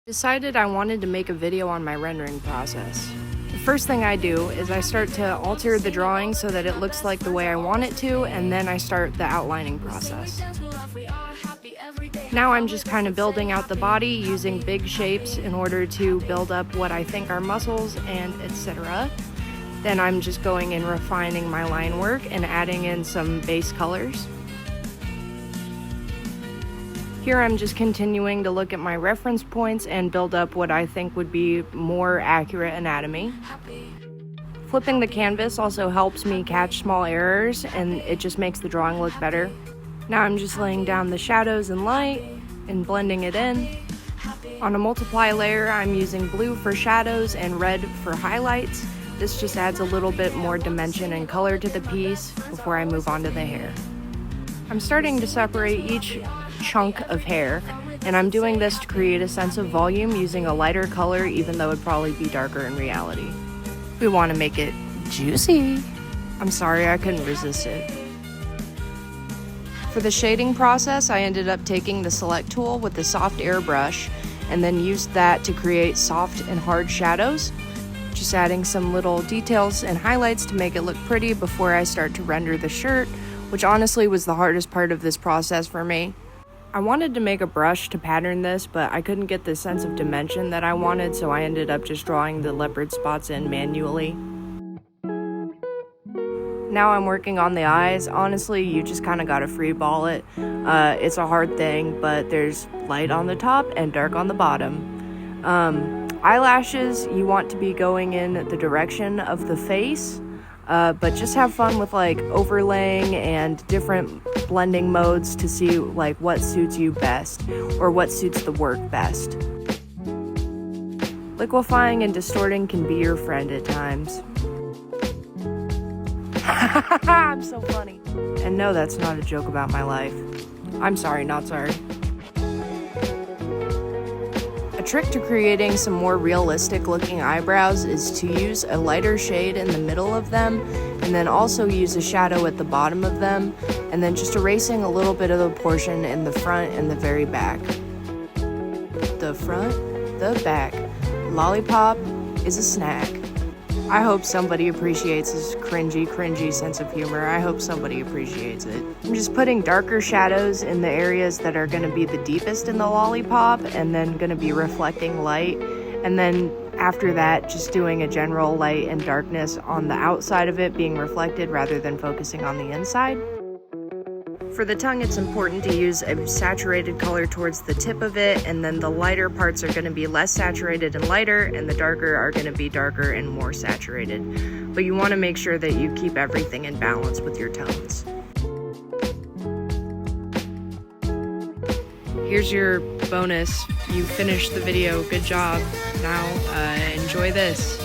Decided I wanted to make a video on my rendering process. The first thing I do is I start to alter the drawing so that it looks like the way I want it to, and then I start the outlining process. Now I'm just kind of building out the body using big shapes in order to build up what I think are muscles and etc. Then I'm just going and refining my line work and adding in some base colors. Here I'm just continuing to look at my reference points and build up what I think would be more accurate anatomy. Flipping the canvas also helps me catch small errors, and it just makes the drawing look better. Now I'm just laying down the shadows and light and blending it in. On a multiply layer, I'm using blue for shadows and red for highlights. This just adds a little bit more dimension and color to the piece before I move on to the hair. I'm starting to separate each chunk of hair, and I'm doing this to create a sense of volume using a lighter color, even though it'd probably be darker in reality. We want to make it juicy. I'm sorry, I couldn't resist it. For the shading process, I ended up taking the select tool with the soft airbrush and then used that to create soft and hard shadows, just adding some little details and highlights to make it look pretty before I start to render the shirt, which honestly was the hardest part of this process for me. I wanted to make a brush to pattern this, but I couldn't get the sense of dimension that I wanted, so I ended up just drawing the leopard spots in manually. Now I'm working on the eyes. Honestly, you just kind of gotta free ball it. It's a hard thing, but there's light on the top and dark on the bottom. Eyelashes, you want to be going in the direction of the face, but just have fun with like overlaying and different blending modes to see like what suits you best or what suits the work best. Liquefying and distorting can be your friend at times. I'm so funny. And no, that's not a joke about my life. I'm sorry, not sorry. A trick to creating some more realistic looking eyebrows is to use a lighter shade in the middle of them, and then also use a shadow at the bottom of them, and then just erasing a little bit of the portion in the front and the very back. The front, the back. Lollipop is a snack. I hope somebody appreciates this cringy sense of humor. I hope somebody appreciates it. I'm just putting darker shadows in the areas that are going to be the deepest in the lollipop, and then going to be reflecting light. And then after that, just doing a general light and darkness on the outside of it being reflected rather than focusing on the inside. For the tongue, it's important to use a saturated color towards the tip of it, and then the lighter parts are going to be less saturated and lighter, and the darker are going to be darker and more saturated. But you want to make sure that you keep everything in balance with your tones. Here's your bonus. You finished the video. Good job. Now, enjoy this.